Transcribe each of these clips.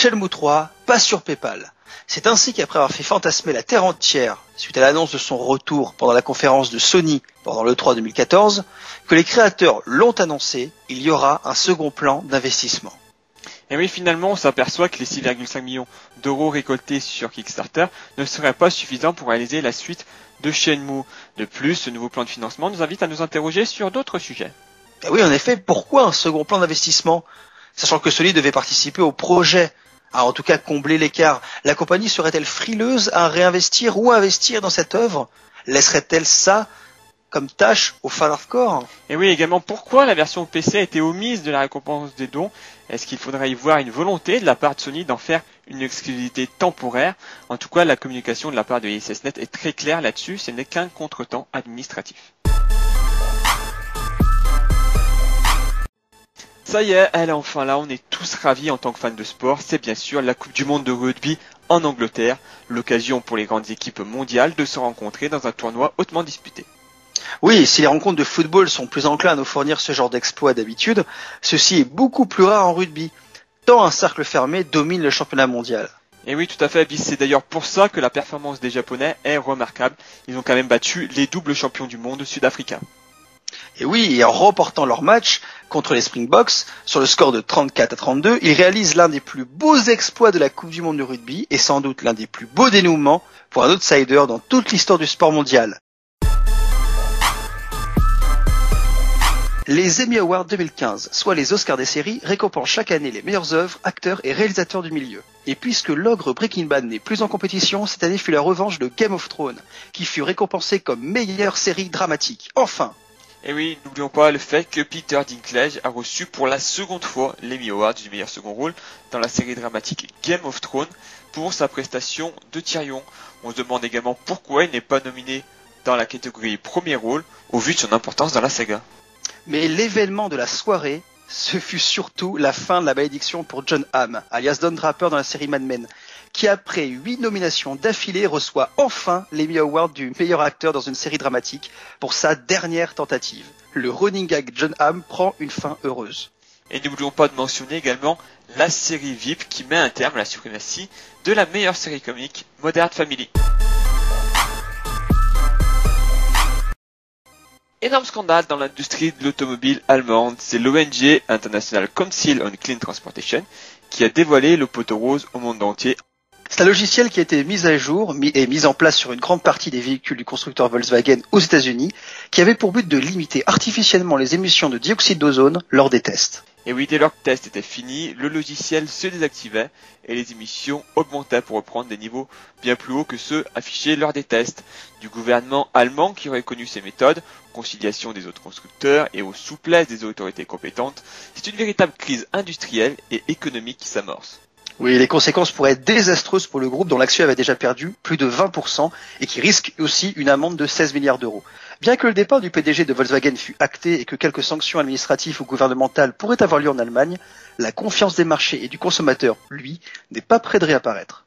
Shenmue 3 passe sur PayPal. C'est ainsi qu'après avoir fait fantasmer la terre entière suite à l'annonce de son retour pendant la conférence de Sony pendant l'E3 2014, que les créateurs l'ont annoncé, il y aura un second plan d'investissement. Et oui, finalement, on s'aperçoit que les 6,5 millions d'euros récoltés sur Kickstarter ne seraient pas suffisants pour réaliser la suite de Shenmue. De plus, ce nouveau plan de financement nous invite à nous interroger sur d'autres sujets. Et oui, en effet, pourquoi un second plan d'investissement ? Sachant que Sony devait participer au projet, en tout cas combler l'écart, la compagnie serait-elle frileuse à réinvestir ou à investir dans cette œuvre ? Laisserait-elle ça comme tâche aux fans hardcore ? Et oui, également, pourquoi la version PC a été omise de la récompense des dons ? Est-ce qu'il faudrait y voir une volonté de la part de Sony d'en faire une exclusivité temporaire ? En tout cas, la communication de la part de ISSNet est très claire là-dessus, ce n'est qu'un contretemps administratif. Ça y est, elle est enfin là, on est tous ravis en tant que fans de sport, c'est bien sûr la Coupe du Monde de rugby en Angleterre, l'occasion pour les grandes équipes mondiales de se rencontrer dans un tournoi hautement disputé. Oui, si les rencontres de football sont plus enclins à nous fournir ce genre d'exploit d'habitude, ceci est beaucoup plus rare en rugby, tant un cercle fermé domine le championnat mondial. Et oui, tout à fait, c'est d'ailleurs pour ça que la performance des Japonais est remarquable, ils ont quand même battu les doubles champions du monde sud-africains. Et oui, et en remportant leur match contre les Springboks, sur le score de 34-32, ils réalisent l'un des plus beaux exploits de la Coupe du Monde de rugby et sans doute l'un des plus beaux dénouements pour un outsider dans toute l'histoire du sport mondial. Les Emmy Awards 2015, soit les Oscars des séries, récompensent chaque année les meilleures œuvres, acteurs et réalisateurs du milieu. Et puisque l'ogre Breaking Bad n'est plus en compétition, cette année fut la revanche de Game of Thrones, qui fut récompensé comme meilleure série dramatique. Enfin! Et oui, n'oublions pas le fait que Peter Dinklage a reçu pour la seconde fois l'Emmy Award du meilleur second rôle dans la série dramatique Game of Thrones pour sa prestation de Tyrion. On se demande également pourquoi il n'est pas nominé dans la catégorie premier rôle au vu de son importance dans la saga. Mais l'événement de la soirée, ce fut surtout la fin de la malédiction pour Jon Hamm, alias Don Draper dans la série Mad Men, qui après 8 nominations d'affilée reçoit enfin l'Emmy Award du meilleur acteur dans une série dramatique pour sa dernière tentative. Le running gag Jon Hamm prend une fin heureuse. Et n'oublions pas de mentionner également la série VIP qui met un terme à la suprématie de la meilleure série comique Modern Family. Énorme scandale dans l'industrie de l'automobile allemande, c'est l'ONG International Council on Clean Transportation qui a dévoilé le poteau rose au monde entier. C'est un logiciel qui a été mis à jour et mis en place sur une grande partie des véhicules du constructeur Volkswagen aux États-Unis, qui avait pour but de limiter artificiellement les émissions de dioxyde d'ozone lors des tests. Et oui, dès lors que le test était fini, le logiciel se désactivait et les émissions augmentaient pour reprendre des niveaux bien plus hauts que ceux affichés lors des tests. Du gouvernement allemand qui aurait connu ces méthodes, conciliation des autres constructeurs et aux souplesses des autorités compétentes, c'est une véritable crise industrielle et économique qui s'amorce. Oui, les conséquences pourraient être désastreuses pour le groupe dont l'action avait déjà perdu plus de 20% et qui risque aussi une amende de 16 milliards d'euros. Bien que le départ du PDG de Volkswagen fût acté et que quelques sanctions administratives ou gouvernementales pourraient avoir lieu en Allemagne, la confiance des marchés et du consommateur, lui, n'est pas près de réapparaître.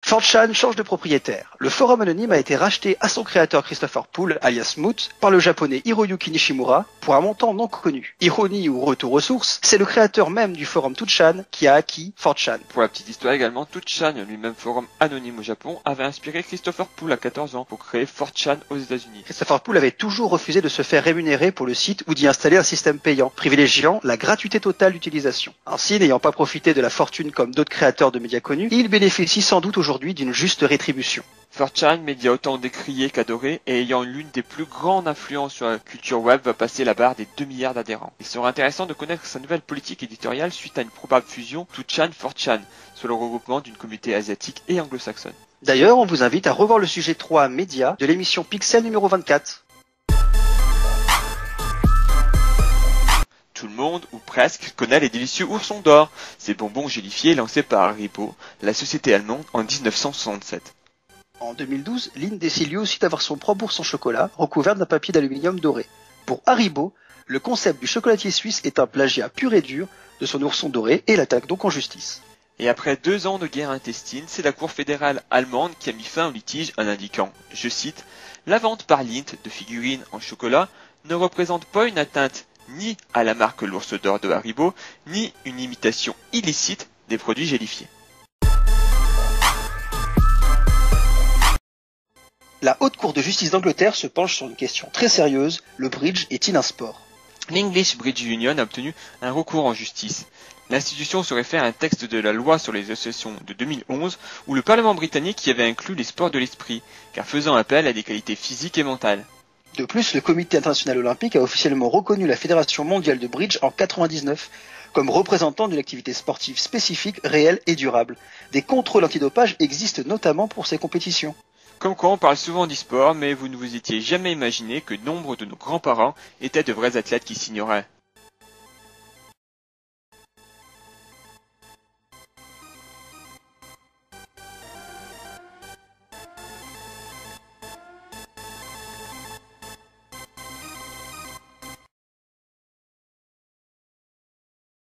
4chan change de propriétaire. Le forum anonyme a été racheté à son créateur Christopher Poole, alias Moot, par le japonais Hiroyuki Nishimura, pour un montant non connu. Ironie ou retour aux sources, c'est le créateur même du forum 4chan qui a acquis 4chan. Pour la petite histoire également, 4chan, lui-même forum anonyme au Japon, avait inspiré Christopher Poole à 14 ans pour créer 4chan aux États-Unis. Christopher Poole avait toujours refusé de se faire rémunérer pour le site ou d'y installer un système payant, privilégiant la gratuité totale d'utilisation. Ainsi, n'ayant pas profité de la fortune comme d'autres créateurs de médias connus, il bénéficie sans doute aujourd'hui d'une juste rétribution. 4chan, média autant décrié qu'adoré et ayant l'une des plus grandes influences sur la culture web, va passer la barre des 2 milliards d'adhérents. Il sera intéressant de connaître sa nouvelle politique éditoriale suite à une probable fusion 2chan-4chan, sur le regroupement d'une communauté asiatique et anglo-saxonne. D'ailleurs, on vous invite à revoir le sujet 3 média de l'émission Pixel numéro 24. Tout le monde, ou presque, connaît les délicieux oursons d'or, ces bonbons gélifiés lancés par Haribo, la société allemande, en 1967. En 2012, Lynn décide lui aussi d'avoir son propre ours en chocolat, recouvert d'un papier d'aluminium doré. Pour Haribo, le concept du chocolatier suisse est un plagiat pur et dur de son ourson doré et l'attaque donc en justice. Et après 2 ans de guerre intestine, c'est la Cour fédérale allemande qui a mis fin au litige en indiquant, je cite, « La vente par Lindt de figurines en chocolat ne représente pas une atteinte ni à la marque l'ours d'or de Haribo, ni une imitation illicite des produits gélifiés. La Haute Cour de justice d'Angleterre se penche sur une question très sérieuse, le bridge est-il un sport ? L'English Bridge Union a obtenu un recours en justice. L'institution se réfère à un texte de la loi sur les associations de 2011 où le Parlement britannique y avait inclus les sports de l'esprit, car faisant appel à des qualités physiques et mentales. De plus, le Comité international olympique a officiellement reconnu la Fédération mondiale de bridge en 1999 comme représentant d'une activité sportive spécifique, réelle et durable. Des contrôles antidopage existent notamment pour ces compétitions. Comme quoi on parle souvent d'e-sport, mais vous ne vous étiez jamais imaginé que nombre de nos grands-parents étaient de vrais athlètes qui s'ignoraient.